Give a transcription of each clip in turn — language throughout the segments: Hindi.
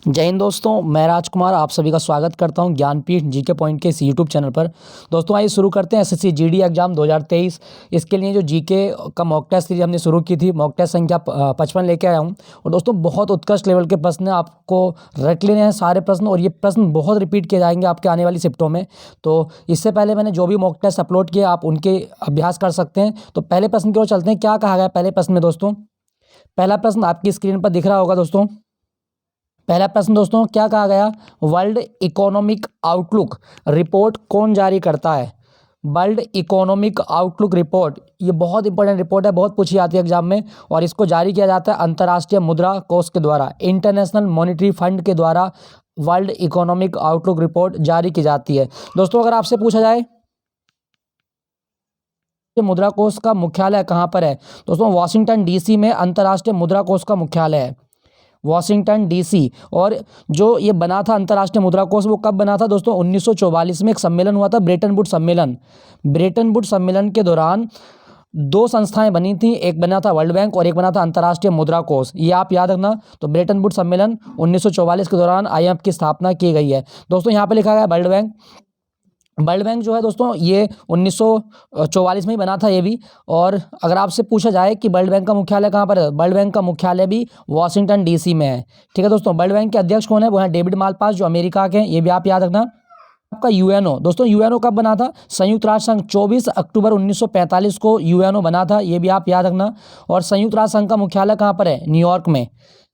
जय हिंद दोस्तों, मैं राजकुमार आप सभी का स्वागत करता हूं ज्ञानपीठ जीके पॉइंट के इस यूट्यूब चैनल पर। दोस्तों आइए शुरू करते हैं एसएससी जीडी एग्जाम 2023। इसके लिए जो जीके का मॉक टेस्ट सीरीज हमने शुरू की थी, मॉक टेस्ट संख्या 55 लेके आया हूं। और दोस्तों बहुत उत्कृष्ट लेवल के प्रश्न आपको रट लेने हैं सारे प्रश्न, और ये प्रश्न बहुत रिपीट किए जाएंगे आपके आने वाली शिफ्टों में। तो इससे पहले मैंने जो भी मॉक टेस्ट अपलोड किए आप उनके अभ्यास कर सकते हैं। तो पहले प्रश्न की ओर चलते हैं। क्या कहा गया पहले प्रश्न में दोस्तों? पहला प्रश्न आपकी स्क्रीन पर दिख रहा होगा दोस्तों। पहला प्रश्न दोस्तों क्या कहा गया? वर्ल्ड इकोनॉमिक आउटलुक रिपोर्ट कौन जारी करता है? वर्ल्ड इकोनॉमिक आउटलुक रिपोर्ट, ये बहुत इंपॉर्टेंट रिपोर्ट है, बहुत पूछी जाती है एग्जाम में। और इसको जारी किया जाता है अंतर्राष्ट्रीय मुद्रा कोष के द्वारा, इंटरनेशनल मॉनेटरी फंड के द्वारा वर्ल्ड इकोनॉमिक आउटलुक रिपोर्ट जारी की जाती है। दोस्तों अगर आपसे पूछा जाए मुद्रा कोष का मुख्यालय कहाँ पर है? दोस्तों वाशिंगटन डीसी में अंतर्राष्ट्रीय मुद्रा कोष का मुख्यालय है, वॉशिंगटन डीसी। और जो ये बना था अंतर्राष्ट्रीय मुद्रा कोष, वो कब बना था दोस्तों? 1944 में एक सम्मेलन हुआ था, ब्रेटन वुड्स सम्मेलन। ब्रेटन वुड्स सम्मेलन के दौरान दो संस्थाएं बनी थी, एक बना था वर्ल्ड बैंक और एक बना था अंतर्राष्ट्रीय मुद्रा कोष। ये आप याद रखना। तो ब्रेटन वुड्स सम्मेलन 1944 के दौरान आईएमएफ की स्थापना की गई है। दोस्तों यहाँ पे लिखा गया वर्ल्ड बैंक। वर्ल्ड बैंक जो है दोस्तों ये 1944 में ही बना था ये भी। और अगर आपसे पूछा जाए कि वर्ल्ड बैंक का मुख्यालय कहाँ पर है, वर्ल्ड बैंक का मुख्यालय भी वॉशिंगटन डीसी में है। ठीक है दोस्तों। वर्ल्ड बैंक के अध्यक्ष कौन है? वो है डेविड मालपास, जो अमेरिका के हैं। ये भी आप याद रखना। आपका यूएनओ, दोस्तों यूएनओ कब बना था? संयुक्त राष्ट्र संघ 24 अक्टूबर 1945 को यूएनओ बना था। ये भी आप याद रखना। और संयुक्त राष्ट्र संघ का मुख्यालय कहाँ पर है? न्यूयॉर्क में।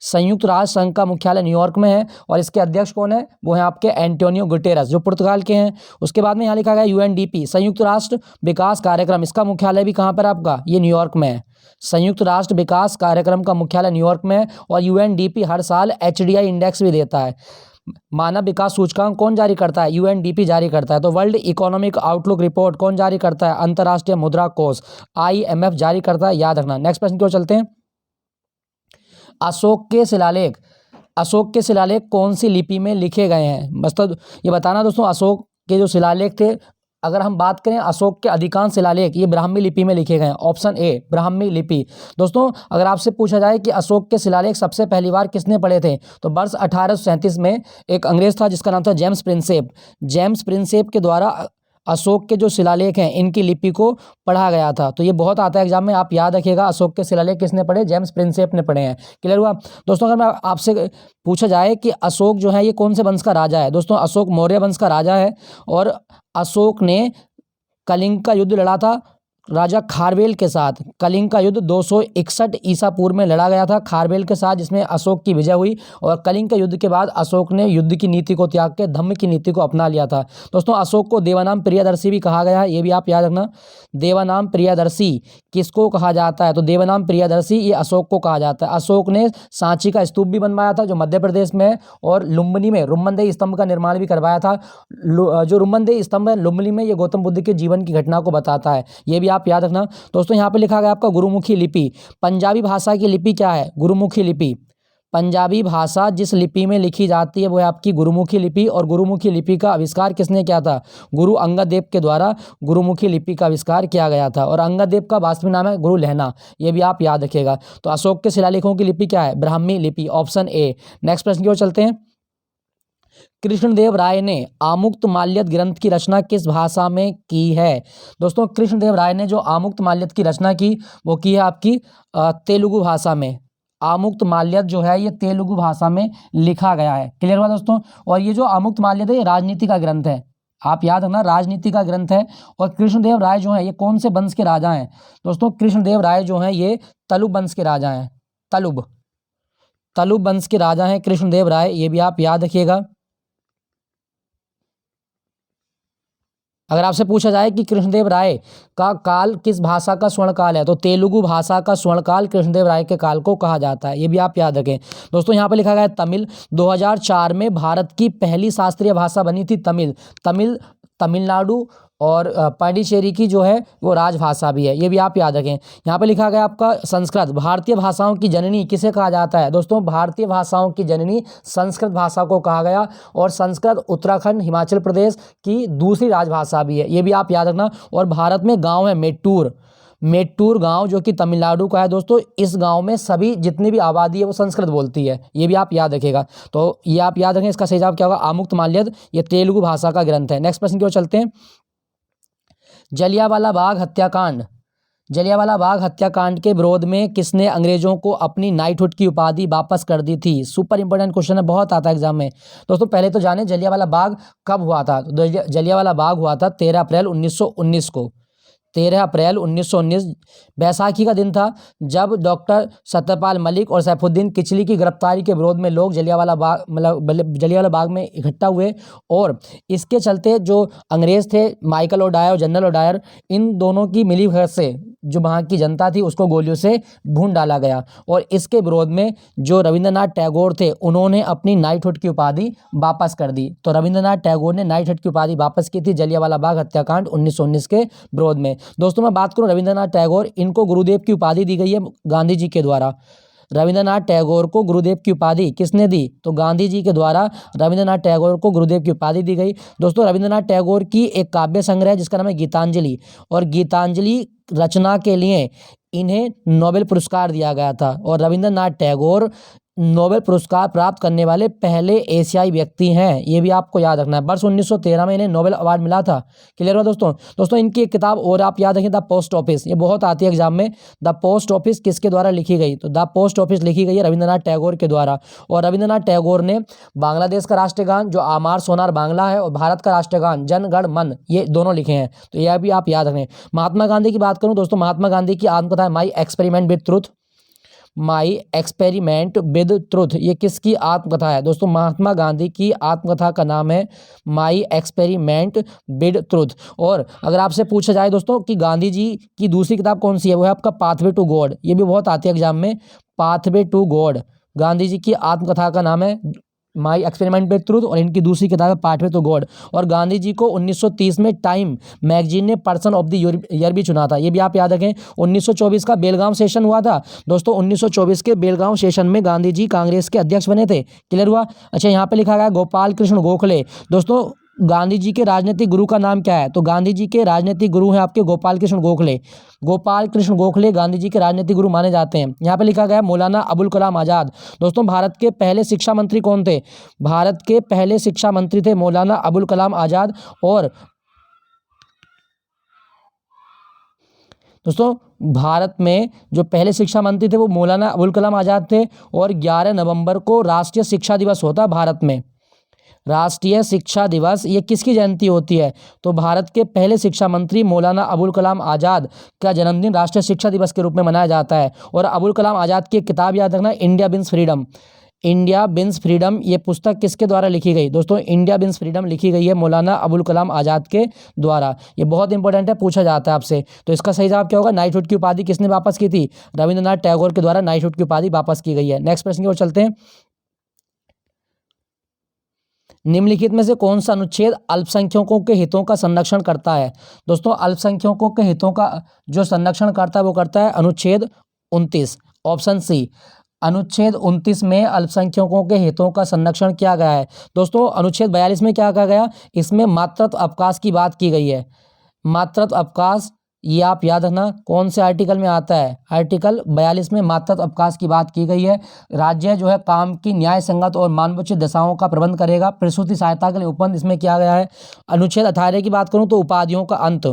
संयुक्त राष्ट्र संघ का मुख्यालय न्यूयॉर्क में है। और इसके अध्यक्ष कौन है? वो है आपके एंटोनियो गुटेरस, जो पुर्तगाल के हैं। उसके बाद में यहाँ लिखा गया यूएनडीपी, संयुक्त राष्ट्र विकास कार्यक्रम। इसका मुख्यालय भी कहाँ पर आपका? ये न्यूयॉर्क में है। संयुक्त राष्ट्र विकास कार्यक्रम का मुख्यालय न्यूयॉर्क में है। और यूएनडीपी हर साल एचडीआई इंडेक्स भी देता है। मानव विकास सूचकांक कौन जारी करता है? यूएनडीपी जारी करता है। तो वर्ल्ड इकोनॉमिक आउटलुक रिपोर्ट कौन जारी करता है? अंतर्राष्ट्रीय मुद्रा कोष आईएमएफ जारी करता है, याद रखना। नेक्स्ट प्रश्न की ओर चलते हैं। अशोक के शिलालेख, अशोक के शिलालेख कौन सी लिपि में लिखे गए हैं? मतलब ये बताना दोस्तों, अशोक के जो शिलालेख थे, अगर हम बात करें अशोक के अधिकांश शिलालेख ये ब्राह्मी लिपि में लिखे गए हैं। ऑप्शन ए ब्राह्मी लिपि। दोस्तों अगर आपसे पूछा जाए कि अशोक के शिलालेख सबसे पहली बार किसने पढ़े थे, तो वर्ष 1837 में एक अंग्रेज था जिसका नाम था जेम्स प्रिंसेप। जेम्स प्रिंसेप के द्वारा अशोक के जो शिलालेख हैं इनकी लिपि को पढ़ा गया था। तो ये बहुत आता है एग्जाम में, आप याद रखिएगा। अशोक के शिलालेख किसने पढ़े? जेम्स प्रिंसेप ने पढ़े हैं। क्लियर हुआ दोस्तों? अगर मैं आपसे पूछा जाए कि अशोक जो है ये कौन से वंश का राजा है, दोस्तों अशोक मौर्य वंश का राजा है। और अशोक ने कलिंग का युद्ध लड़ा था राजा खारवेल के साथ। कलिंग का युद्ध 261 ईसा पूर्व में लड़ा गया था खारवेल के साथ, जिसमें अशोक की विजय हुई। और कलिंग के युद्ध के बाद अशोक ने युद्ध की नीति को त्याग के धम्म की नीति को अपना लिया था। दोस्तों अशोक को देवानाम प्रियदर्शी भी कहा गया है, ये भी आप याद रखना। देवानाम प्रियदर्शी किसको कहा जाता है? तो देवानाम प्रियदर्शी ये अशोक को कहा जाता है। अशोक ने सांची का स्तूप भी बनवाया था जो मध्य प्रदेश में है, और लुम्बिनी में रुम्मनदेही स्तंभ का निर्माण भी करवाया था। जो रुम्मनदेही स्तंभ है लुम्बिनी में, ये गौतम बुद्ध के जीवन की घटना को बताता है। ये भी आप याद रखना। दोस्तों यहाँ पे लिखा गया आपका गुरुमुखी लिपि। पंजाबी भाषा की लिपि क्या है? गुरुमुखी लिपि। पंजाबी भाषा जिस लिपि में लिखी जाती है वो है आपकी गुरुमुखी लिपि। और गुरुमुखी लिपि का आविष्कार किसने किया था? गुरु अंगद देव के द्वारा गुरुमुखी लिपि का आविष्कार किया गया था। और अंगद देव का वास्तविक नाम है गुरु लहना। ये भी आप याद रखिएगा। तो अशोक के शिलालेखों की लिपि क्या है? ब्राह्मी लिपि, ऑप्शन ए। नेक्स्ट प्रश्न की ओर चलते हैं। कृष्णदेव राय ने आमुक्तमाल्यद ग्रंथ की रचना किस भाषा में की है? दोस्तों कृष्णदेव राय ने जो आमुक्तमाल्यद की रचना की वो की है आपकी तेलुगु भाषा में। आमुक्तमाल्यद जो है ये तेलुगु भाषा में लिखा गया है। क्लियर हुआ दोस्तों? और ये जो आमुक्तमाल्यद है ये राजनीति का ग्रंथ है, आप याद रखना, राजनीति का ग्रंथ है। और कृष्णदेव राय जो है ये कौन से वंश के राजा हैं? दोस्तों कृष्णदेव राय जो है ये तलुब वंश के राजा हैं। तलुब वंश के राजा हैं कृष्णदेव राय, ये भी आप याद रखिएगा। अगर आपसे पूछा जाए कि कृष्णदेव राय का काल किस भाषा का स्वर्ण काल है, तो तेलुगु भाषा का स्वर्ण काल कृष्णदेव राय के काल को कहा जाता है। ये भी आप याद रखें। दोस्तों यहाँ पे लिखा गया है तमिल। 2004 में भारत की पहली शास्त्रीय भाषा बनी थी तमिल। तमिलनाडु और पांडिचेरी की जो है वो राजभाषा भी है। ये भी आप याद रखें। यहाँ पे लिखा गया आपका संस्कृत। भारतीय भाषाओं की जननी किसे कहा जाता है? दोस्तों भारतीय भाषाओं की जननी संस्कृत भाषा को कहा गया। और संस्कृत उत्तराखंड हिमाचल प्रदेश की दूसरी राजभाषा भी है, ये भी आप याद रखना। और भारत में गाँव है मेट्टूर। मेट्टूर गांव जो कि तमिलनाडु का है दोस्तों, इस गांव में सभी जितनी भी आबादी है वो संस्कृत बोलती है, ये भी आप याद रखिएगा। तो ये आप याद रखें, इसका सही जवाब क्या होगा, आमुक्तमाल्यद, ये तेलुगु भाषा का ग्रंथ है। नेक्स्ट प्रश्न की ओर चलते हैं। जलियांवाला बाग हत्याकांड, जलियांवाला बाग हत्याकांड के विरोध में किसने अंग्रेजों को अपनी नाइटहुड की उपाधि वापस कर दी थी? सुपर इंपॉर्टेंट क्वेश्चन है, बहुत आता है एग्जाम में। दोस्तों पहले तो जाने जलियांवाला बाग कब हुआ था। तो जलियांवाला बाग हुआ था 13 अप्रैल 1919 को। 13 अप्रैल 1919 बैसाखी का दिन था, जब डॉक्टर सत्यपाल मलिक और सैफुद्दीन किचली की गिरफ्तारी के विरोध में लोग जलियांवाला बाग जलियांवाला बाग में इकट्ठा हुए। और इसके चलते जो अंग्रेज थे माइकल ओडायर और जनरल ओडायर, इन दोनों की मिलीभगत से जो वहाँ की जनता थी उसको गोलियों से भून डाला गया। और इसके विरोध में जो रविंद्रनाथ टैगोर थे उन्होंने अपनी नाइटहुड की उपाधि वापस कर दी। तो रविंद्रनाथ टैगोर ने नाइटहुड की उपाधि वापस की थी जलियांवाला बाग हत्याकांड 1919 के विरोध में। दोस्तों मैं बात करूं रविंद्रनाथ टैगोर, इनको गुरुदेव की उपाधि दी गई है गांधी जी के द्वारा। रविंद्रनाथ टैगोर को गुरुदेव की उपाधि किसने दी? तो गांधी जी के द्वारा रविंद्रनाथ टैगोर को गुरुदेव की उपाधि दी गई। दोस्तों रविंद्रनाथ टैगोर की एक काव्य संग्रह है जिसका नाम है गीतांजलि, और गीतांजलि रचना के लिए इन्हें नोबेल पुरस्कार दिया गया था। और रविंद्रनाथ टैगोर नोबेल पुरस्कार प्राप्त करने वाले पहले एशियाई व्यक्ति हैं, ये भी आपको याद रखना है। वर्ष 1913 में इन्हें नोबेल अवार्ड मिला था। क्लियर हुआ दोस्तों? दोस्तों इनकी एक किताब और आप याद रखें, द पोस्ट ऑफिस, ये बहुत आती है एग्जाम में। द पोस्ट ऑफिस किसके द्वारा लिखी गई? तो द पोस्ट ऑफिस लिखी गई है रविंद्रनाथ टैगोर के द्वारा। और रविंद्रनाथ टैगोर ने बांग्लादेश का राष्ट्रगान जो आमार सोनार बांग्ला है, और भारत का राष्ट्रगान जन गण मन, ये दोनों लिखे हैं। तो यह भी आप याद रखें। महात्मा गांधी की बात करूं दोस्तों, महात्मा गांधी की आत्मकथा है my experiment with truth, my experiment with truth, ये किसकी आत्मकथा है? दोस्तों महात्मा गांधी की आत्मकथा का नाम है माई एक्सपेरिमेंट विद ट्रुथ। और अगर आपसे पूछा जाए दोस्तों कि गांधी जी की दूसरी किताब कौन सी है, वो है आपका पाथवे टू गॉड, ये भी बहुत आती है एग्जाम में, pathway to God. Gandhi ji की आत्मकथा का नाम है माई एक्सपेरिमेंट विद ट्रूथ, और इनकी दूसरी किताब है पाथवे टू गॉड। और गांधी जी को 1930 में टाइम मैगजीन ने पर्सन ऑफ द ईयर भी चुना था, ये भी आप याद रखें। 1924 का बेलगांव सेशन हुआ था दोस्तों, 1924 के बेलगांव सेशन में गांधी जी कांग्रेस के अध्यक्ष बने थे। क्लियर हुआ? अच्छा, यहाँ पे लिखा गया गोपाल कृष्ण गोखले। दोस्तों गांधी जी के राजनीतिक गुरु का नाम क्या है? तो गांधी जी के राजनीतिक गुरु हैं आपके गोपाल कृष्ण गोखले। गोपाल कृष्ण गोखले गांधी जी के राजनीतिक गुरु माने जाते हैं। यहाँ पे लिखा गया मौलाना अबुल कलाम आजाद। दोस्तों भारत के पहले शिक्षा मंत्री कौन थे? भारत के पहले शिक्षा मंत्री थे मौलाना अबुल कलाम आजाद। और दोस्तों भारत में जो पहले शिक्षा मंत्री थे वो मौलाना अबुल कलाम आजाद थे। और 11 नवंबर को राष्ट्रीय शिक्षा दिवस होता है भारत में। राष्ट्रीय शिक्षा दिवस ये किसकी जयंती होती है? तो भारत के पहले शिक्षा मंत्री मौलाना अबुल कलाम आजाद का जन्मदिन राष्ट्रीय शिक्षा दिवस के रूप में मनाया जाता है। और अबुल कलाम आजाद की एक किताब याद रखना, India wins freedom. India wins freedom, ये पुस्तक किसके द्वारा लिखी गई? दोस्तों इंडिया विंस फ्रीडम लिखी गई है मौलाना अबुल कलाम आजाद के द्वारा। ये बहुत इंपॉर्टेंट है, पूछा जाता है आपसे। तो इसका सही जवाब क्या होगा? नाइटहुड की उपाधि किसने वापस की थी? रविंद्रनाथ टैगोर के द्वारा नाइटहुड की उपाधि वापस की गई है। नेक्स्ट प्रश्न की ओर चलते हैं। निम्नलिखित में से कौन सा अनुच्छेद अल्पसंख्यकों के हितों का संरक्षण करता है? दोस्तों अल्पसंख्यकों के हितों का जो संरक्षण करता है वो करता है अनुच्छेद 29, ऑप्शन सी। अनुच्छेद 29 में अल्पसंख्यकों के हितों का संरक्षण किया गया है। दोस्तों अनुच्छेद 42 में क्या कहा गया? इसमें मातृत्व अवकाश की बात की गई है। मातृत्व अवकाश, ये आप याद रखना कौन से आर्टिकल में आता है? आर्टिकल 42 में मातृत्व अवकाश की बात की गई है। राज्य जो है काम की न्याय संगत और मानवोचित दशाओं का प्रबंध करेगा। प्रसूति सहायता के लिए उपबंध इसमें किया गया है। अनुच्छेद 18 की बात करूं तो उपाधियों का अंत,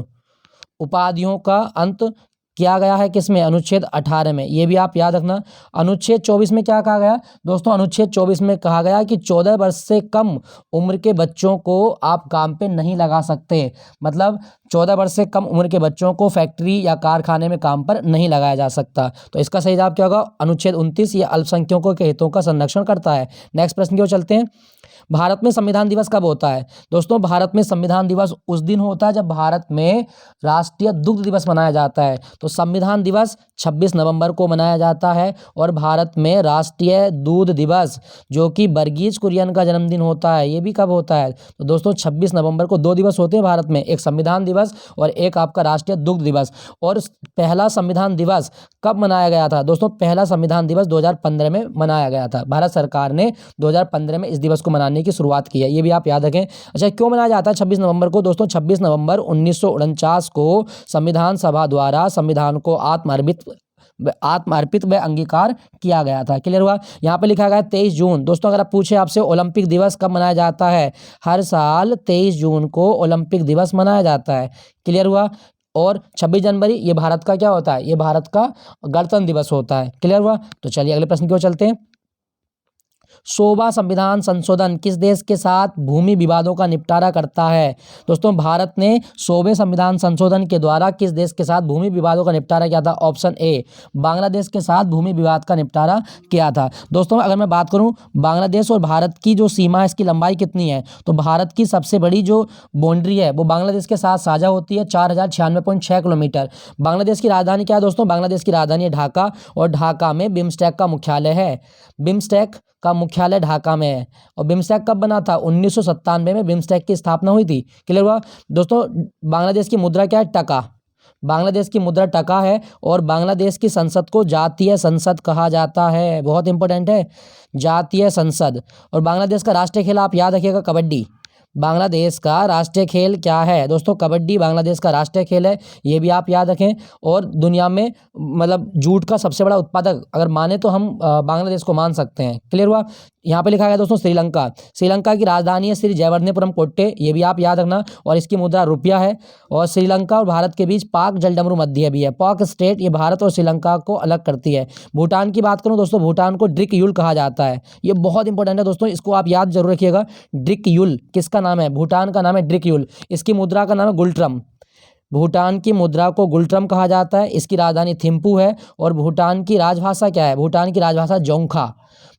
उपाधियों का अंत किया गया है किसमें? अनुच्छेद 18 में, ये भी आप याद रखना। अनुच्छेद 24 में क्या कहा गया? दोस्तों अनुच्छेद 24 में कहा गया कि 14 वर्ष से कम उम्र के बच्चों को आप काम पे नहीं लगा सकते। मतलब 14 वर्ष से कम उम्र के बच्चों को फैक्ट्री या कारखाने में काम पर नहीं लगाया जा सकता। तो इसका सही जवाब क्या होगा? अनुच्छेद 29, ये अल्पसंख्यकों के हितों का संरक्षण करता है। नेक्स्ट प्रश्न की ओर चलते हैं। भारत में संविधान दिवस कब होता है? दोस्तों भारत में संविधान दिवस उस दिन होता है जब भारत में राष्ट्रीय दुग्ध दिवस मनाया जाता है। तो संविधान दिवस 26 नवंबर को मनाया जाता है। और भारत में राष्ट्रीय दूध दिवस जो कि वर्गीज कुरियन का जन्मदिन होता है, ये भी कब होता है? तो दोस्तों 26 नवंबर को 2 दिवस होते हैं भारत में, एक संविधान दिवस और एक आपका राष्ट्रीय दुग्ध दिवस। और पहला संविधान दिवस कब मनाया गया था? दोस्तों पहला संविधान दिवस 2015 में मनाया गया था। भारत सरकार ने 2015 में इस दिवस को मनाने मनाने की शुरुआत की है, ये भी आप याद रखें। अच्छा, क्यों मनाया जाता है 26 नवंबर को? दोस्तों 26 नवंबर 1949 को संविधान सभा द्वारा संविधान को आत्मार्पित व अंगीकार किया गया था। क्लियर हुआ? यहाँ पे लिखा गया है 23 जून। दोस्तों अगर आप पूछे आपसे ओलंपिक दिवस कब मनाया जाता है, हर साल 23 जून को ओलंपिक दिवस मनाया जाता है। क्लियर हुआ? और 26 जनवरी ये भारत का क्या होता है, ये भारत का गणतंत्र दिवस होता है। क्लियर हुआ? तो चलिए अगले प्रश्न की ओर चलते हैं। 16वां संविधान संशोधन किस देश के साथ भूमि विवादों का निपटारा करता है? दोस्तों भारत ने 16वें संविधान संशोधन के द्वारा किस देश के साथ भूमि विवादों का निपटारा किया था? ऑप्शन ए, बांग्लादेश के साथ भूमि विवाद का निपटारा किया था। दोस्तों अगर मैं बात करूं बांग्लादेश और भारत की जो सीमा है, इसकी लंबाई कितनी है, तो भारत की सबसे बड़ी जो बाउंड्री है वो बांग्लादेश के साथ साझा होती है, 4096.6 किलोमीटर। बांग्लादेश की राजधानी क्या है दोस्तों? बांग्लादेश की राजधानी है ढाका, और ढाका में बिम्स्टेक का मुख्यालय है। बिम्स्टेक का मुख्यालय ढाका में है। और बिम्स्टेक कब बना था? 1997 में बिम्स्टेक की स्थापना हुई थी। क्लियर हुआ? दोस्तों बांग्लादेश की मुद्रा क्या है? टका। बांग्लादेश की मुद्रा टका है, और बांग्लादेश की संसद को जातीय संसद कहा जाता है। बहुत इंपॉर्टेंट है, जातीय संसद। और बांग्लादेश का राष्ट्रीय खेल आप याद रखिएगा, कबड्डी। बांग्लादेश का राष्ट्रीय खेल क्या है दोस्तों? कबड्डी बांग्लादेश का राष्ट्रीय खेल है, ये भी आप याद रखें। और दुनिया में मतलब जूट का सबसे बड़ा उत्पादक अगर माने तो हम बांग्लादेश को मान सकते हैं। क्लियर हुआ? यहाँ पे लिखा गया दोस्तों श्रीलंका। श्रीलंका की राजधानी है श्री जयवर्धनेपुरम कोट्टे, ये भी आप याद रखना, और इसकी मुद्रा रुपया है। और श्रीलंका और भारत के बीच पाक जलडमरू मध्य भी है। पाक स्टेट ये भारत और श्रीलंका को अलग करती है। भूटान की बात करूँ दोस्तों, भूटान को ड्रिक युल कहा जाता है, ये बहुत इंपॉर्टेंट है दोस्तों, इसको आप याद जरूर रखिएगा। ड्रिक युल किसका नाम है? भूटान का नाम है ड्रिक युल। इसकी मुद्रा का नाम है गुल्ट्रम। भूटान की मुद्रा को गुल्ट्रम कहा जाता है। इसकी राजधानी थिम्पू है। और भूटान की राजभाषा क्या है? भूटान की राजभाषा जोंखा।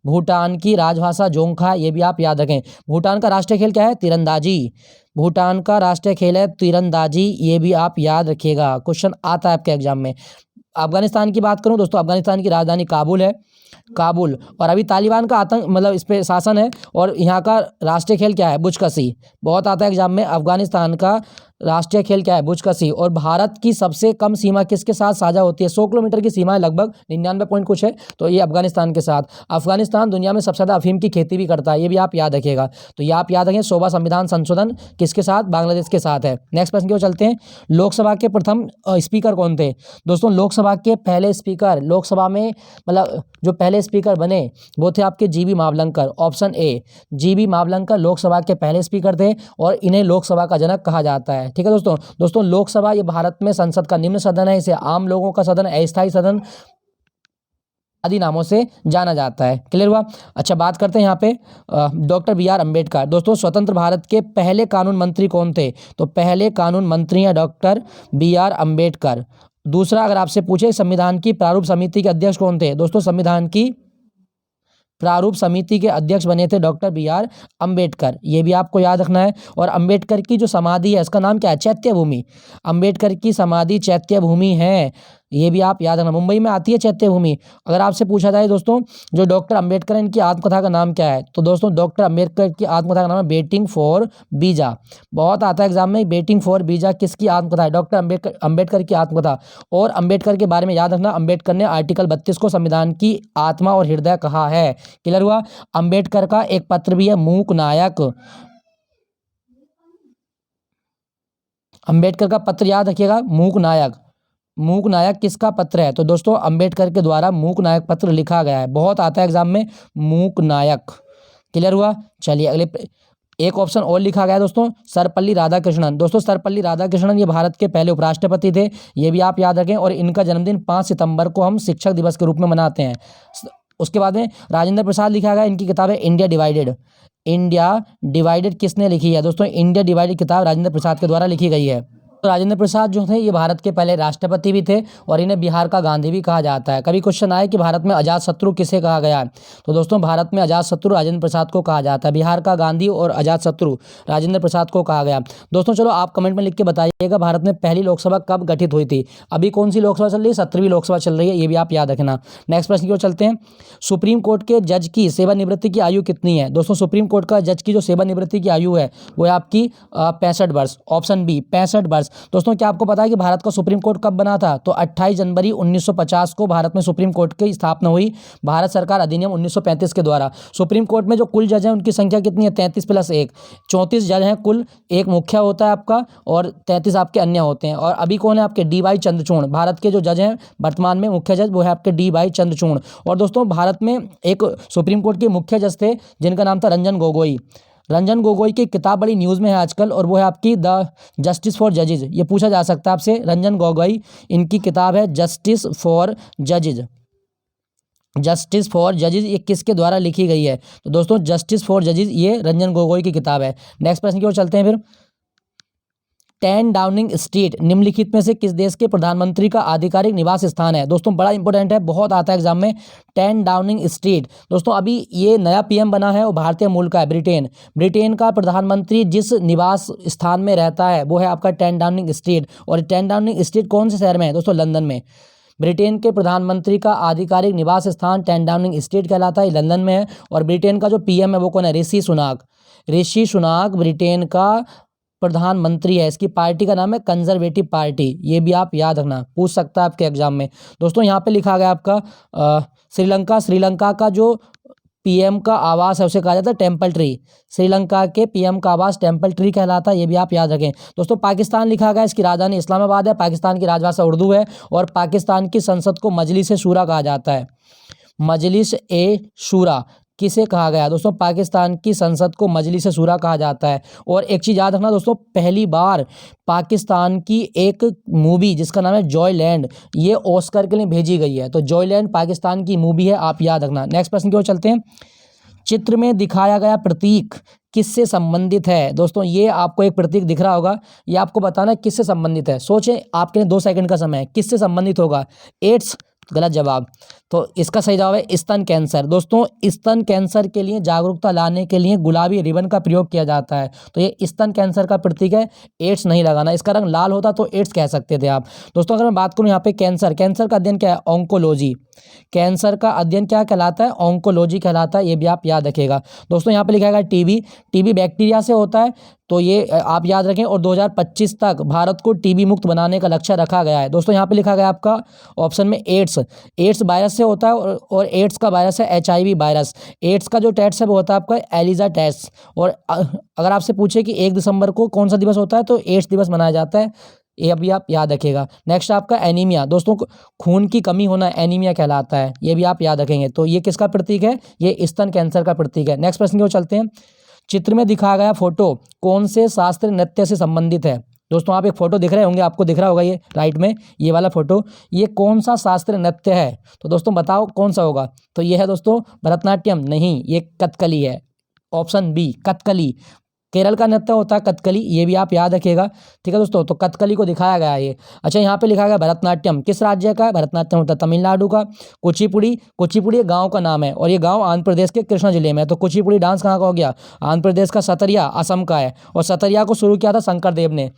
भूटान की राजभाषा जोंखा, ये भी आप याद रखें। भूटान का राष्ट्रीय खेल क्या है? तीरंदाजी। भूटान का राष्ट्रीय खेल है तीरंदाजी, ये भी आप याद रखिएगा, क्वेश्चन आता है आपके एग्जाम में। अफगानिस्तान की बात करूं दोस्तों, अफगानिस्तान की राजधानी काबुल है, काबुल। और अभी तालिबान का आतंक मतलब इस पे शासन है। और यहाँ का राष्ट्रीय खेल क्या है? बुचकसी। बहुत आता है एग्जाम में। अफगानिस्तान का राष्ट्रीय खेल क्या है? बुचकसी। और भारत की सबसे कम सीमा किसके साथ साझा होती है? 100 किलोमीटर की सीमा है, लगभग 99 पॉइंट कुछ है, तो ये अफगानिस्तान के साथ। अफगानिस्तान दुनिया में सबसे ज़्यादा अफीम की खेती भी करता है, ये भी आप याद रखिएगा। तो ये आप याद रखें, 16वां संविधान संशोधन किसके साथ? बांग्लादेश के साथ है। नेक्स्ट प्रश्न की ओर चलते हैं। लोकसभा के प्रथम स्पीकर कौन थे? दोस्तों लोकसभा के पहले स्पीकर, लोकसभा में मतलब जो पहले स्पीकर बने वो थे आपके GB Mavalankar. Option A, GB Mavalankar Lok Sabha के पहले स्पीकर थे, और इन्हें लोकसभा का जनक कहा जाता है। ठीक है दोस्तों लोकसभा ये भारत में संसद का निम्न सदन है। इसे आम लोगों का सदन, अस्थायी सदन आदि नामों से जाना जाता है। क्लियर हुआ? अच्छा, बात करते हैं यहाँ पे डॉक्टर बी आर अम्बेडकर। दोस्तों स्वतंत्र भारत के पहले कानून मंत्री कौन थे? तो पहले कानून मंत्री हैं डॉक्टर बी आर अम्बेडकर। दूसरा, अगर आपसे पूछे संविधान की प्रारूप समिति के अध्यक्ष कौन थे? दोस्तों संविधान की प्रारूप समिति के अध्यक्ष बने थे डॉक्टर बी आर अम्बेडकर, ये भी आपको याद रखना है। और अम्बेडकर की जो समाधि है इसका नाम क्या है? चैत्य भूमि। अम्बेडकर की समाधि चैत्य भूमि है, ये भी आप याद रखना, मुंबई में आती है चैत्य भूमि। अगर आपसे पूछा जाए दोस्तों जो डॉक्टर अम्बेडकर इनकी आत्मकथा का नाम क्या है, तो दोस्तों डॉक्टर अम्बेडकर की आत्मकथा का नाम है बेटिंग फॉर बीजा। बहुत आता है एग्जाम में, बेटिंग फॉर बीजा किसकी आत्मकथा है? डॉक्टर अम्बेडकर की आत्मकथा। और अम्बेडकर के बारे में याद रखना, अम्बेडकर ने आर्टिकल 32 को संविधान की आत्मा और हृदय कहा है। क्लियर हुआ? अम्बेडकर का एक पत्र भी है मूक नायक। अम्बेडकर का पत्र याद रखिएगा, मूक नायक। मूक नायक किसका पत्र है? तो दोस्तों अम्बेडकर के द्वारा मूक नायक पत्र लिखा गया है। बहुत आता है एग्जाम में मूक नायक। क्लियर हुआ? चलिए अगले एक ऑप्शन और लिखा गया है दोस्तों, सर्वपल्ली राधाकृष्णन। दोस्तों सर्वपल्ली राधाकृष्णन ये भारत के पहले उपराष्ट्रपति थे, ये भी आप याद रखें। और इनका जन्मदिन 5 सितंबर को हम शिक्षक दिवस के रूप में मनाते हैं। उसके बाद में राजेंद्र प्रसाद लिखा गया, इनकी किताब है इंडिया डिवाइडेड। इंडिया डिवाइडेड किसने लिखी है? दोस्तों इंडिया डिवाइडेड किताब राजेंद्र प्रसाद के द्वारा लिखी गई है। तो राजेंद्र प्रसाद जो थे ये भारत के पहले राष्ट्रपति भी थे, और इन्हें बिहार का गांधी भी कहा जाता है। कभी क्वेश्चन आए कि भारत में अजात शत्रु किसे कहा गया है, तो दोस्तों भारत में अजात शत्रु राजेंद्र प्रसाद को कहा जाता है। बिहार का गांधी और अजात शत्रु राजेंद्र प्रसाद को कहा गया। दोस्तों चलो आप कमेंट में लिख के बताइएगा भारत में पहली लोकसभा कब गठित हुई थी। अभी कौन सी लोकसभा चल रही है? 17वीं लोकसभा चल रही है, ये भी आप याद रखना। नेक्स्ट प्रश्न की ओर चलते हैं। सुप्रीम कोर्ट के जज की सेवानिवृत्ति की आयु कितनी है? दोस्तों सुप्रीम कोर्ट का जज की जो सेवानिवृत्ति की आयु है वो है आपकी 65 वर्ष। ऑप्शन बी 65 वर्ष। दोस्तों क्या आपको पता है कि भारत का सुप्रीम कोर्ट कब बना था? तो 28 जनवरी 1950 को भारत में सुप्रीम कोर्ट की स्थापना हुई, भारत सरकार अधिनियम 1935 के द्वारा। सुप्रीम कोर्ट में जो कुल जज हैं उनकी संख्या कितनी है? 33 + 1, 34 जज हैं कुल, एक मुखिया होता है आपका और 33 आपके अन्य होते हैं। और अभी कौन है आपके? डी वाई चंद्रचूड़ भारत के जो जज हैं वर्तमान में मुख्य जज, वो है आपके डी वाई चंद्रचूड़। और दोस्तों भारत में एक सुप्रीम कोर्ट के मुख्य जज थे जिनका नाम था रंजन गोगोई। रंजन गोगोई की किताब बड़ी न्यूज़ में है आजकल, और वो है आपकी द जस्टिस फॉर जजेज। ये पूछा जा सकता है आपसे, रंजन गोगोई इनकी किताब है जस्टिस फॉर जजेज। जस्टिस फॉर जजेज ये किसके द्वारा लिखी गई है? तो दोस्तों जस्टिस फॉर जजेज ये रंजन गोगोई की किताब है। नेक्स्ट प्रश्न की ओर चलते हैं फिर। 10 डाउनिंग स्ट्रीट निम्नलिखित में से किस देश के प्रधानमंत्री का आधिकारिक निवास स्थान है? दोस्तों बड़ा इंपॉर्टेंट है, बहुत आता है एग्जाम में। 10 डाउनिंग स्ट्रीट, दोस्तों अभी ये नया पीएम बना है और भारतीय मूल का है, ब्रिटेन। ब्रिटेन का प्रधानमंत्री जिस निवास स्थान में रहता है वो है आपका 10 डाउनिंग स्ट्रीट। और 10 डाउनिंग स्ट्रीट कौन से शहर में है? दोस्तों लंदन में। ब्रिटेन के प्रधानमंत्री का आधिकारिक निवास स्थान 10 डाउनिंग स्ट्रीट कहलाता है, लंदन में है। और ब्रिटेन का जो पीएम है वो कौन है? ऋषि सुनाक। ऋषि सुनाक ब्रिटेन का प्रधानमंत्री है। इसकी पार्टी का नाम है कंजर्वेटिव पार्टी, ये भी आप याद रखना, पूछ सकता है आपके एग्जाम में। दोस्तों यहाँ पे लिखा गया आपका श्रीलंका। श्रीलंका का जो पीएम का आवास है उसे कहा जाता है टेम्पल ट्री। श्रीलंका के पीएम का आवास टेम्पल ट्री कहलाता है, ये भी आप याद रखें। दोस्तों पाकिस्तान लिखा गया, इसकी राजधानी इस्लामाबाद है, पाकिस्तान की राजभाषा उर्दू है, और पाकिस्तान की संसद को मजलिस ए शूरा कहा जाता है। मजलिस ए शूरा किसे कहा गया? दोस्तों पाकिस्तान की संसद को मजलिस शूरा कहा जाता है। और एक चीज़ याद रखना दोस्तों, पहली बार पाकिस्तान की एक मूवी जिसका नाम है जॉयलैंड, ये ऑस्कर के लिए भेजी गई है। तो जॉयलैंड पाकिस्तान की मूवी है, आप याद रखना। नेक्स्ट प्रश्न की ओर चलते हैं। चित्र में दिखाया गया प्रतीक किससे संबंधित है? दोस्तों ये आपको एक प्रतीक दिख रहा होगा, ये आपको बताना है किससे संबंधित है। सोचें, आपके लिए 2 सेकंड का समय है, किससे संबंधित होगा? एड्स, गलत जवाब। तो इसका सही जवाब है स्तन कैंसर। दोस्तों स्तन कैंसर के लिए जागरूकता लाने के लिए गुलाबी रिबन का प्रयोग किया जाता है, तो ये स्तन कैंसर का प्रतीक है। एड्स नहीं लगाना, इसका रंग लाल होता तो एड्स कह सकते थे आप। दोस्तों अगर मैं बात करूं यहाँ पे कैंसर, कैंसर का अध्ययन क्या है? ऑन्कोलॉजी। कैंसर का अध्ययन क्या कहलाता है? ऑन्कोलॉजी कहलाता है, ये भी आप याद रखिएगा। दोस्तों यहाँ पे लिखा गया टीबी। टीबी बैक्टीरिया से होता है, तो ये आप याद रखें। और 2025 तक भारत को टीबी मुक्त बनाने का लक्ष्य रखा गया है। दोस्तों यहाँ पे लिखा गया आपका ऑप्शन में एड्स। एड्स वायरस से होता है, और एड्स का वायरस है HIV वायरस। एड्स का जो टेस्ट है वो होता है आपका एलिजा टेस्ट। और अगर आपसे पूछे कि 1 दिसंबर को कौन सा दिवस होता है, तो एड्स दिवस मनाया जाता है, ये अभी आप याद रखिएगा। नेक्स्ट आपका एनीमिया। दोस्तों खून की कमी होना एनीमिया कहलाता है, ये भी आप याद रखेंगे। तो ये किसका प्रतीक है? ये स्तन कैंसर का प्रतीक है। नेक्स्ट प्रश्न की ओर चलते हैं। चित्र में दिखाया गया फोटो कौन से शास्त्रीय नृत्य से संबंधित है? दोस्तों आप एक फोटो दिख रहे होंगे, आपको दिख रहा होगा ये राइट में, ये वाला फोटो, ये कौन सा शास्त्रीय नृत्य है? तो दोस्तों बताओ कौन सा होगा? तो ये है दोस्तों भरतनाट्यम, नहीं, ये कथकली है, ऑप्शन बी कथकली। केरल का नृत्य होता है कथकली, ये भी आप याद रखिएगा। ठीक है दोस्तों, तो कथकली को दिखाया गया है ये। अच्छा यहाँ पे लिखा गया भरतनाट्यम किस राज्य का है? भरतनाट्यम होता है तमिलनाडु का। कुचिपुड़ी, कुचिपुड़ी एक गांव का नाम है, और ये गांव आंध्र प्रदेश के कृष्णा जिले में है। तो कुचिपुड़ी डांस कहाँ का हो गया? आंध्र प्रदेश का। सतरिया असम का है, और सतरिया को शुरू किया था शंकर देव ने।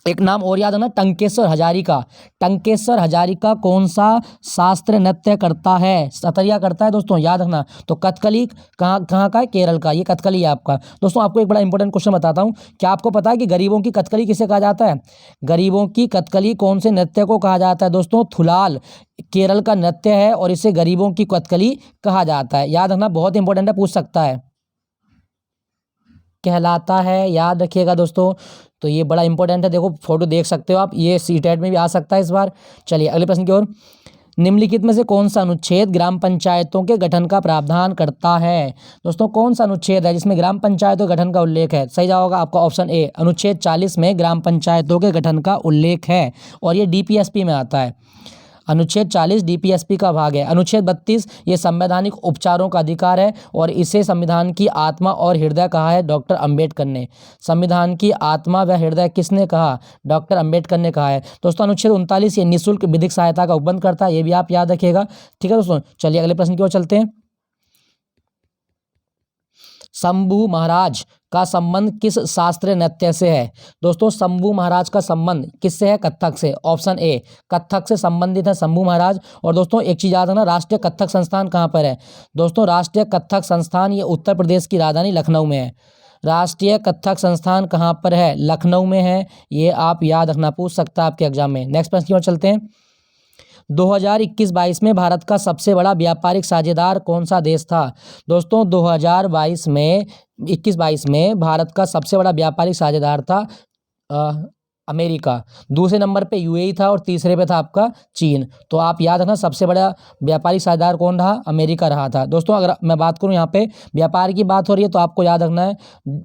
एक नाम और याद है ना, टंकेश्वर हजारिका। टंकेश्वर हजारिका कौन सा शास्त्रीय नृत्य करता है? सतरिया करता है दोस्तों, याद रखना। तो कथकली कहाँ का है? केरल का, ये कथकली है आपका। दोस्तों आपको एक बड़ा इंपॉर्टेंट क्वेश्चन बताता हूँ, क्या आपको पता है कि गरीबों की कथकली किसे कहा जाता है? गरीबों की कथकली कौन से नृत्य को कहा जाता है? दोस्तों थुलाल केरल का नृत्य है, और इसे गरीबों की कथकली कहा जाता है, याद रखना, बहुत इंपॉर्टेंट है, पूछ सकता है, कहलाता है, याद रखिएगा दोस्तों। तो ये बड़ा इंपॉर्टेंट है, देखो फोटो देख सकते हो आप, ये सीटेट में भी आ सकता है इस बार। चलिए अगले प्रश्न की ओर। निम्नलिखित में से कौन सा अनुच्छेद ग्राम पंचायतों के गठन का प्रावधान करता है? दोस्तों कौन सा अनुच्छेद है जिसमें ग्राम पंचायतों के गठन का उल्लेख है? सही जवाब होगा आपका ऑप्शन ए, अनुच्छेद 40 में ग्राम पंचायतों के गठन का उल्लेख है, और ये DPSP में आता है। अनुच्छेद 40 DPSP का भाग है। अनुच्छेद 32 ये संवैधानिक उपचारों का अधिकार है, और इसे संविधान की आत्मा और हृदय कहा है डॉक्टर अंबेडकर ने। संविधान की आत्मा व हृदय किसने कहा? डॉक्टर अंबेडकर ने कहा है। दोस्तों अनुच्छेद 39 ये निःशुल्क विधिक सहायता का उपबंध करता है, ये भी आप याद रखिएगा। ठीक है दोस्तों, चलिए अगले प्रश्न की ओर चलते हैं। शंभू महाराज का संबंध किस शास्त्रीय नृत्य से है? दोस्तों शंभू महाराज का संबंध किससे है? कथक से। ऑप्शन ए, कथक से संबंधित है शंभू महाराज। और दोस्तों एक चीज याद रखना, राष्ट्रीय कथक संस्थान कहाँ पर है? दोस्तों राष्ट्रीय कथक संस्थान ये उत्तर प्रदेश की राजधानी लखनऊ में है। राष्ट्रीय कथक संस्थान कहाँ पर है? लखनऊ में है। ये आप याद रखना, पूछ सकता है आपके एग्जाम में। नेक्स्ट प्रश्न की ओर चलते हैं। 2021-22 में भारत का सबसे बड़ा व्यापारिक साझेदार कौन सा देश था? दोस्तों 2022 में 21-22 में भारत का सबसे बड़ा व्यापारिक साझेदार था अमेरिका। दूसरे नंबर पे यूएई था और तीसरे पे था आपका चीन। तो आप याद रखना, सबसे बड़ा व्यापारिक साझेदार कौन रहा? अमेरिका रहा था। दोस्तों अगर मैं बात करूं, यहाँ पे व्यापार की बात हो रही है, तो आपको याद रखना है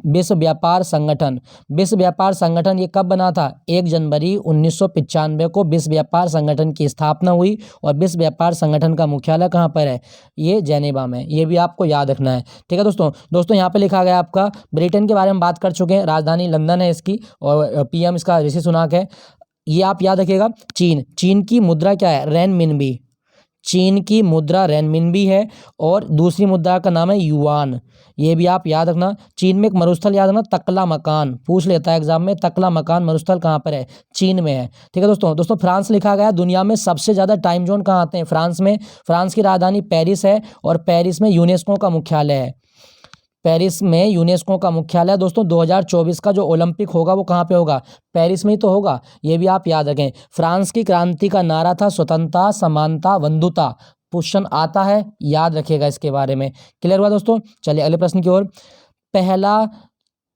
विश्व व्यापार संगठन। विश्व व्यापार संगठन ये कब बना था? 1 जनवरी 1995 को विश्व व्यापार संगठन की स्थापना हुई। और विश्व व्यापार संगठन का मुख्यालय कहाँ पर है? ये जेनेवा में। ये भी आपको याद रखना है, ठीक है दोस्तों यहाँ पे लिखा गया आपका, ब्रिटेन के बारे में बात कर चुके हैं, राजधानी लंदन है इसकी, और पीएम इसका ऋषि सुनाक है। ये आप याद रखिएगा। चीन की मुद्रा क्या है? रेनमिनबी। चीन की मुद्रा रेनमिनबी है। और दूसरी मुद्रा का नाम है युआन। ये भी आप याद रखना। चीन में एक मरुस्थल याद रखना, तकला मकान, पूछ लेता है एग्जाम में। तकला मकान मरुस्थल कहाँ पर है? चीन में है, ठीक है दोस्तों फ्रांस लिखा गया। दुनिया में सबसे ज्यादा टाइम जोन कहाँ आते हैं? फ्रांस में। फ्रांस की राजधानी पेरिस है और पेरिस में यूनेस्को का मुख्यालय है। पेरिस में यूनेस्को का मुख्यालय। दोस्तों 2024 का जो ओलंपिक होगा वो कहाँ पे होगा? पेरिस में ही तो होगा। ये भी आप याद रखें। फ्रांस की क्रांति का नारा था स्वतंत्रता, समानता, बंधुता। क्वेश्चन आता है, याद रखिएगा इसके बारे में। क्लियर हुआ दोस्तों? चलिए अगले प्रश्न की ओर। पहला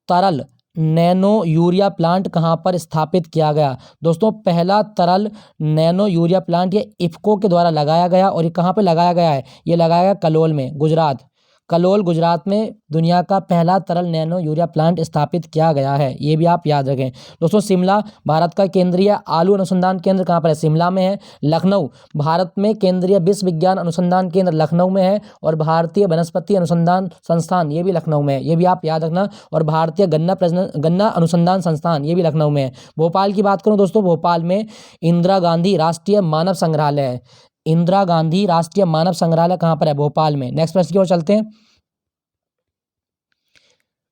तरल नैनो यूरिया प्लांट कहाँ पर स्थापित किया गया? दोस्तों पहला तरल नैनो यूरिया प्लांट ये इफ्को के द्वारा लगाया गया। और ये कहाँ पे लगाया गया है? ये लगाया गया कलोल में, गुजरात। कलोल गुजरात में दुनिया का पहला तरल नैनो यूरिया प्लांट स्थापित किया गया है। ये भी आप याद रखें। दोस्तों शिमला भारत का केंद्रीय आलू अनुसंधान केंद्र कहाँ पर है? शिमला में है। लखनऊ भारत में केंद्रीय विश्व विज्ञान अनुसंधान केंद्र लखनऊ में है। और भारतीय वनस्पति अनुसंधान संस्थान ये भी लखनऊ में है। ये भी आप याद रखना। और भारतीय गन्ना अनुसंधान संस्थान ये भी लखनऊ में है। भोपाल की बात करूँ दोस्तों, भोपाल में इंदिरा गांधी राष्ट्रीय मानव संग्रहालय है। इंदिरा गांधी राष्ट्रीय मानव संग्रहालय कहाँ पर है? भोपाल में। नेक्स्ट प्रश्न की ओर चलते हैं।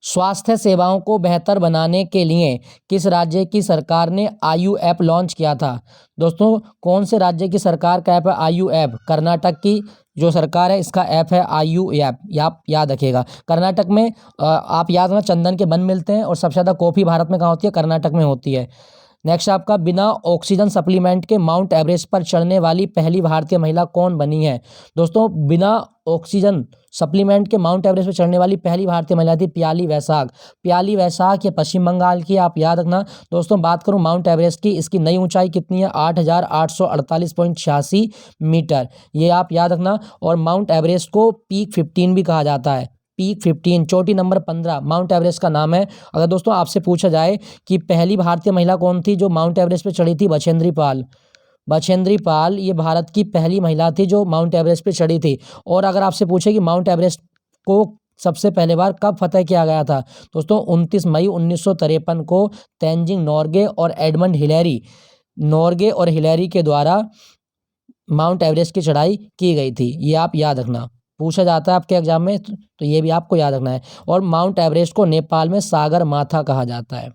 स्वास्थ्य सेवाओं को बेहतर बनाने के लिए किस राज्य की सरकार ने आयु ऐप लॉन्च किया था? दोस्तों कौन से राज्य की सरकार का ऐप है आयु ऐप? कर्नाटक की जो सरकार है इसका ऐप है आयु ऐप। आप याद रखिएगा। कर्नाटक में आप याद रखना, चंदन के वन मिलते हैं और सबसे ज़्यादा कॉफ़ी भारत में कहाँ होती है? कर्नाटक में होती है। नेक्स्ट आपका, बिना ऑक्सीजन सप्लीमेंट के माउंट एवरेस्ट पर चढ़ने वाली पहली भारतीय महिला कौन बनी है? दोस्तों बिना ऑक्सीजन सप्लीमेंट के माउंट एवरेस्ट पर चढ़ने वाली पहली भारतीय महिला थी प्याली वैशाख। प्याली वैशाख ये पश्चिम बंगाल की, आप याद रखना। दोस्तों बात करूं माउंट एवरेस्ट की, इसकी नई ऊंचाई कितनी है? 8,848.86 मीटर। ये आप याद रखना। और माउंट एवरेस्ट को पीक 15 भी कहा जाता है। पीक 15, चोटी नंबर 15 माउंट एवरेस्ट का नाम है। अगर दोस्तों आपसे पूछा जाए कि पहली भारतीय महिला कौन थी जो माउंट एवरेस्ट पे चढ़ी थी? बछेंद्री पाल। बछेंद्री पाल ये भारत की पहली महिला थी जो माउंट एवरेस्ट पे चढ़ी थी। और अगर आपसे पूछे कि माउंट एवरेस्ट को सबसे पहले बार कब फतेह किया गया था? दोस्तों 29 मई 1953 को तेंजिंग नोर्गे और एडमंड हिलेरी के द्वारा माउंट एवरेस्ट की चढ़ाई की गई थी। ये आप याद रखना, पूछा जाता है आपके एग्जाम में, तो ये भी आपको याद रखना है। और माउंट एवरेस्ट को नेपाल में सागर माथा कहा जाता है।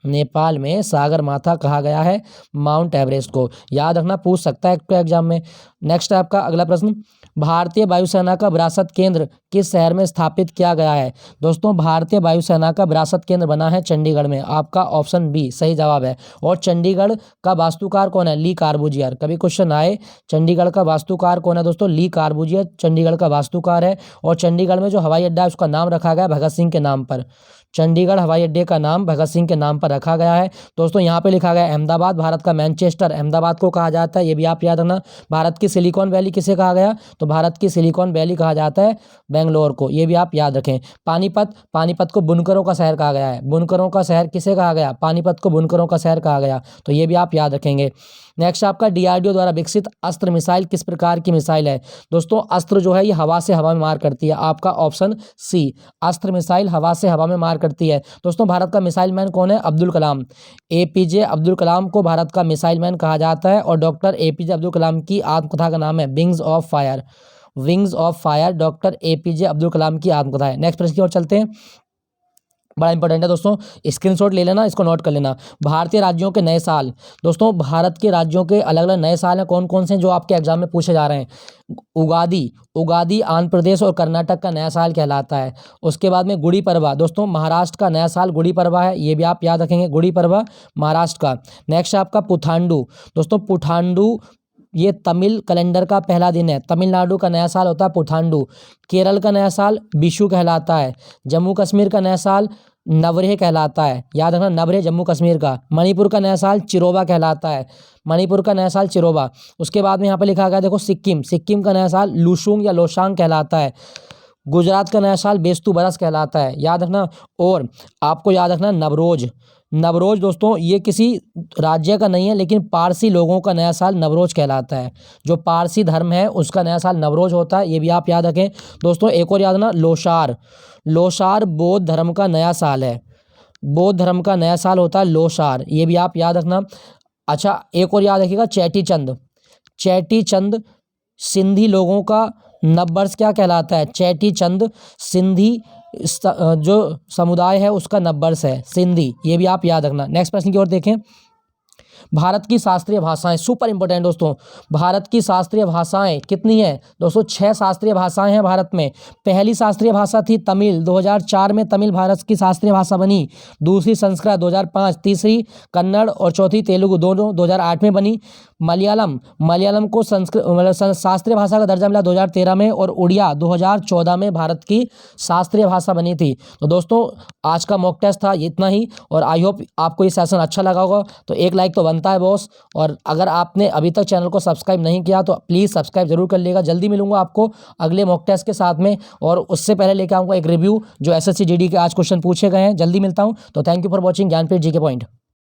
नेपाल में सागर माथा कहा गया है माउंट एवरेस्ट को। याद रखना, पूछ सकता है आपके एग्जाम में। नेक्स्ट है आपका अगला प्रश्न, भारतीय वायुसेना का विरासत केंद्र किस शहर में स्थापित किया गया है? दोस्तों भारतीय वायुसेना का विरासत केंद्र बना है चंडीगढ़ में। आपका ऑप्शन बी सही जवाब है। और चंडीगढ़ का वास्तुकार कौन है? ली कार्बूजियर। कभी क्वेश्चन आए चंडीगढ़ का वास्तुकार कौन है? दोस्तों ली कार्बूजियर चंडीगढ़ का वास्तुकार है। और चंडीगढ़ में जो हवाई अड्डा है उसका नाम रखा गया भगत सिंह के नाम पर। चंडीगढ़ हवाई अड्डे का नाम भगत सिंह के नाम पर रखा गया है। दोस्तों यहाँ पे लिखा गया है अहमदाबाद, भारत का मैनचेस्टर अहमदाबाद को कहा जाता है। ये भी आप याद रखना। भारत की सिलिकॉन वैली किसे कहा गया? तो भारत की सिलिकॉन वैली कहा जाता है बेंगलोर को। ये भी आप याद रखें। पानीपत को बुनकरों का शहर कहा गया है। बुनकरों का शहर किसे कहा गया? पानीपत को बुनकरों का शहर कहा गया। तो ये भी आप याद रखेंगे। नेक्स्ट आपका, डीआरडीओ द्वारा विकसित अस्त्र मिसाइल किस प्रकार की मिसाइल है? दोस्तों अस्त्र जो है ये हवा से हवा में मार करती है। आपका ऑप्शन सी, अस्त्र मिसाइल हवा से हवा में मार करती है। दोस्तों भारत का मिसाइल मैन कौन है? अब्दुल कलाम। एपीजे अब्दुल कलाम को भारत का मिसाइल मैन कहा जाता है। और डॉक्टर एपीजे अब्दुल कलाम की आत्मकथा का नाम है wings of fire. Wings of fire doctor APJ Abdul Kalam की आत्मकथा है। नेक्स्ट प्रश्न की ओर चलते हैं। बड़ा इंपॉर्टेंट है दोस्तों, स्क्रीनशॉट ले लेना, इसको नोट कर लेना। भारतीय राज्यों के नए साल, दोस्तों भारत के राज्यों के अलग अलग नए साल हैं, कौन कौन से हैं जो आपके एग्जाम में पूछे जा रहे हैं। उगादी आंध्र प्रदेश और कर्नाटक का नया साल कहलाता है। उसके बाद में गुड़ी पड़वा, दोस्तों महाराष्ट्र का नया साल गुड़ी पड़वा है, ये भी आप याद रखेंगे, गुड़ी पड़वा महाराष्ट्र का। नेक्स्ट है आपका पुथांडू, दोस्तों पुथांडू ये तमिल कैलेंडर का पहला दिन है, तमिलनाडु का नया साल होता है पुथांडू। केरल का नया साल विशु कहलाता है। जम्मू कश्मीर का नया साल नवरेह कहलाता है, याद रखना नवरेह जम्मू कश्मीर का। मणिपुर का नया साल चिरोबा कहलाता है, मणिपुर का नया साल चिरोबा। उसके बाद में यहाँ पे लिखा गया देखो सिक्किम का नया साल लुशुंग या लोशांग कहलाता है। गुजरात का नया साल बेस्तु बरस कहलाता है, याद रखना। और आपको याद रखना नवरोज दोस्तों ये किसी राज्य का नहीं है, लेकिन पारसी लोगों का नया साल नवरोज कहलाता है। जो पारसी धर्म है उसका नया साल नवरोज होता है, ये भी आप याद रखें दोस्तों। एक और याद रखना लोसार बौद्ध धर्म का नया साल है, बौद्ध धर्म का नया साल होता है लोसार, ये भी आप याद रखना। अच्छा एक और याद रखिएगा चेटी चंद सिंधी लोगों का नववर्ष क्या कहलाता है। चेटी चंद सिंधी जो समुदाय है उसका नववर्ष है सिंधी, ये भी आप याद रखना। नेक्स्ट प्रश्न की ओर देखें। भारत की शास्त्रीय भाषाएं, सुपर इंपॉर्टेंट दोस्तों, भारत की शास्त्रीय भाषाएं कितनी है दोस्तों। 6 शास्त्रीय भाषाएं हैं भारत में। पहली शास्त्रीय भाषा थी तमिल, 2004 में तमिल भारत की शास्त्रीय भाषा बनी। दूसरी संस्कृत 2005, तीसरी कन्नड़ और चौथी तेलुगु दोनों 2008 में बनी। मलयालम को शास्त्रीय भाषा का दर्जा मिला 2013 में, और उड़िया 2014 में भारत की शास्त्रीय भाषा बनी थी। तो दोस्तों आज का मॉक टेस्ट था इतना ही, और आई होप आपको ये सेशन अच्छा लगा होगा। तो एक लाइक तो बनता है बॉस, और अगर आपने अभी तक चैनल को सब्सक्राइब नहीं किया तो प्लीज़ सब्सक्राइब जरूर कर लेगा। जल्दी मिलूंगा आपको अगले मॉक टेस्ट के साथ में, और उससे पहले लेकर आऊँगा एक रिव्यू जो SSC GD के आज क्वेश्चन पूछे गए हैं। जल्दी मिलता हूँ, तो thank you for watching Jnanpith GK point.